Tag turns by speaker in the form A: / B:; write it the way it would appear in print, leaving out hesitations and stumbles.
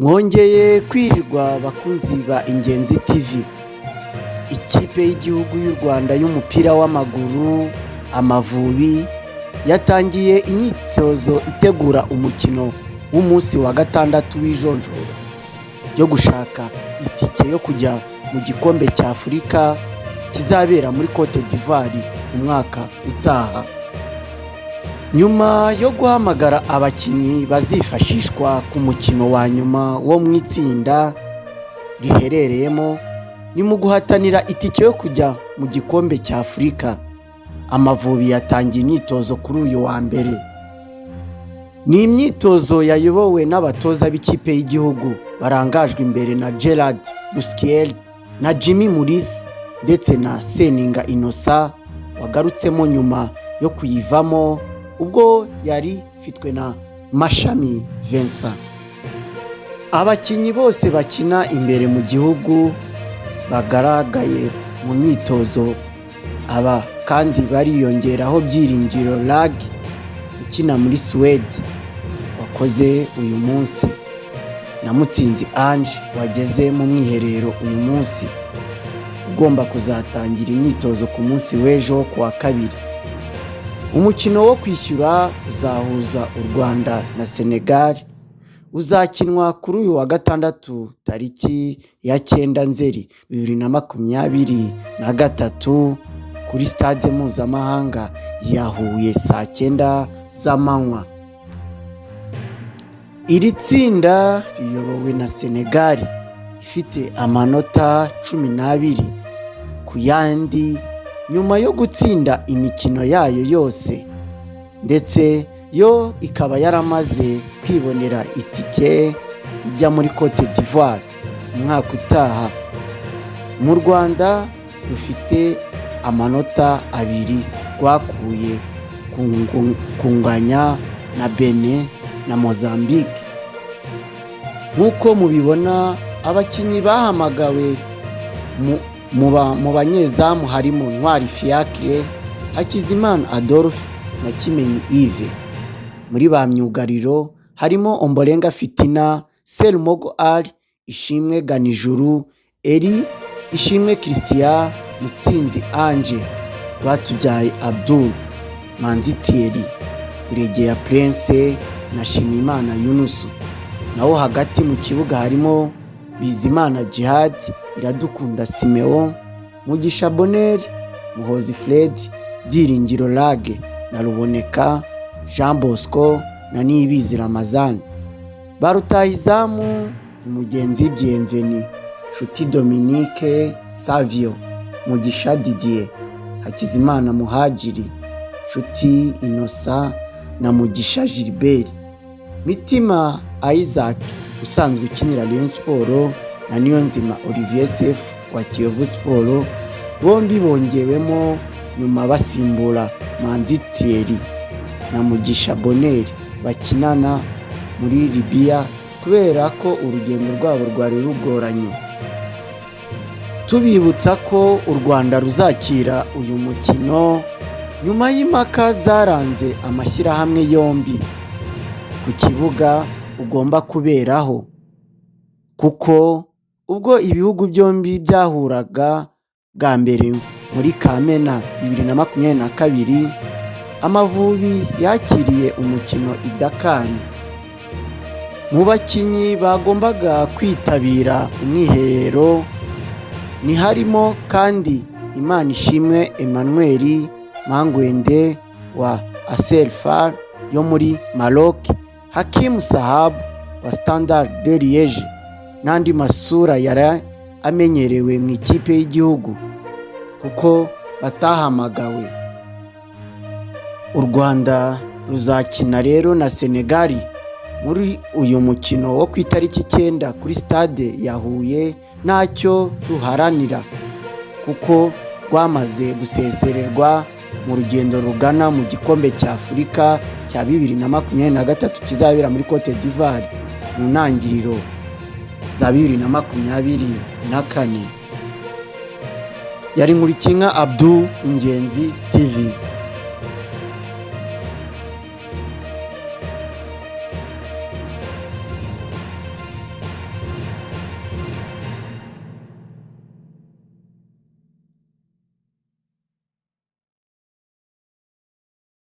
A: Mwongeye kwirirwa bakunzi ba Ingenzi TV. Ikipe y'igihugu y'u Rwanda y'umupira w'amaguru Amavubi yatangiye imyitozo itegura umukino w'umunsi wa gatandatu w'ijonjora yo gushaka itike yo kujya mu gikombe cya Afurika kizabera muri Cote d'Ivoire umwaka utaha. Nyuma yo guhamagara abakinnyi bazifashishwa ku mukino wa nyuma wo mu itsinda riherereyemo ni mu guhatanira itike yo kujya mu gikombe cya Afurika, Amavubi yatangiye imyitozo kuri uyu wa mbere. Ni imyitozo yayobowe n'abatoza b'ikipe y'igihugu barangajwe imbere na Gerard Busquets na Jimmy Mulisa ndetse na Senegal Innocent wagarutsemo nyuma yo kuyivamo ubwo yari ifitwe na Mashami Vincent. Abakinnyi bose bakina imbere mu gihugu bagaragaye mu myitozo, aba kandi bariyongeraho Byiringiro Lag ukina muri Suwede wakoze uyu munsi na Mutsinzi Ange wageze mu mwiherero uyu munsi, ugomba kuzatangira imyitozo ku munsi w'ejo ku wa kabiri. Umukino wo kwishyura uzahuza u Rwanda na Senegal uzakinwa kuri uyu wa gatandatu tariki ya 9 Nzeri 2023 kuri stade mpuzamahanga ya Huye saa 9 z'amanywa. Iri tsinda riyobowe na Senegal ifite amanota 12 ku yandi nyuma yo gutsinda imikino yayo yose, ndetse yo ikaba yaramaze kwibonera itike ijya muri Cote d'Ivoire umwaka utaha. Mu Rwanda rufite amanota 2 rwakuye kunganya na Benin na Mozambique. Nk'uko mubibona, abakinnyi bahamagawe mu banyezamu harimo Ntwari Fiacre, Hakizimana Adolphe na Kimenyi Yves. Muri ba myugariro harimo Ombolenga Fitina, Serumogo Ali, Ishimwe Ganijuru, Eri, Ishimwe Christian, Mutsinzi Ange, Rwatubyaye Abdul, Manzi Thierry, Buregeya Prince na Shimimana Yunusu. Naho hagati mu kibuga harimo Bizimana Djihad, Iradukunda Simeon, Mugisha Bonheur, Muhozi Fred, Byiringiro Lag na Ruboneka Jean Bosco na Niyibizi Ramazan. Barutahizamu Mugenzi Bienveni, Nshuti Dominique Savio, Mugisha Didier, Hakizimana Muhajiri, Nshuti Innocent na Mugisha Gilbert. Mitima Isaac usanzwe ukinira Rayon Sport na Niyonzima Olivier Sefu wa Kiyovu Sport, bombi bongewemo nyuma basimbura Manzi Thierry na Mugisha Bonheur bakinana muri Libya kubera ko urugendo rwabo rwari rugoranye. Tubibutsa ko u Rwanda ruzakira uyu mukino nyuma y'impaka zaranze amashyirahamwe yombi ku kibuga ugomba kuberaho, kuko ubwo ibihugu byombi byahuraga bwa mbere muri Kamena 2022 Amavubi yakiriye umukino i Dakar. Mu bakinnyi bagombaga kwitabira umwiherero ni harimo kandi Imanishimwe Emmanuel Mangwende wa Aselfar yo muri Maroc, Hakim Sahab wa Standard de Liège n'andi masura yari amenyerewe mu ikipe y'igihugu kuko batahamagawe. U Rwanda ruzakina rero na Senegal muri uyu mukino wo ku itariki 9 kuri stade ya Huye. Ntacyo ruharanira kuko rwamaze gusezererwa mu rugendo rugana mu gikombe cya Afurika cya 2023 kizabera muri Cote d'Ivoire mu ntangiriro za 2024. Yari Nkurikinka Abdul, Ingenzi TV.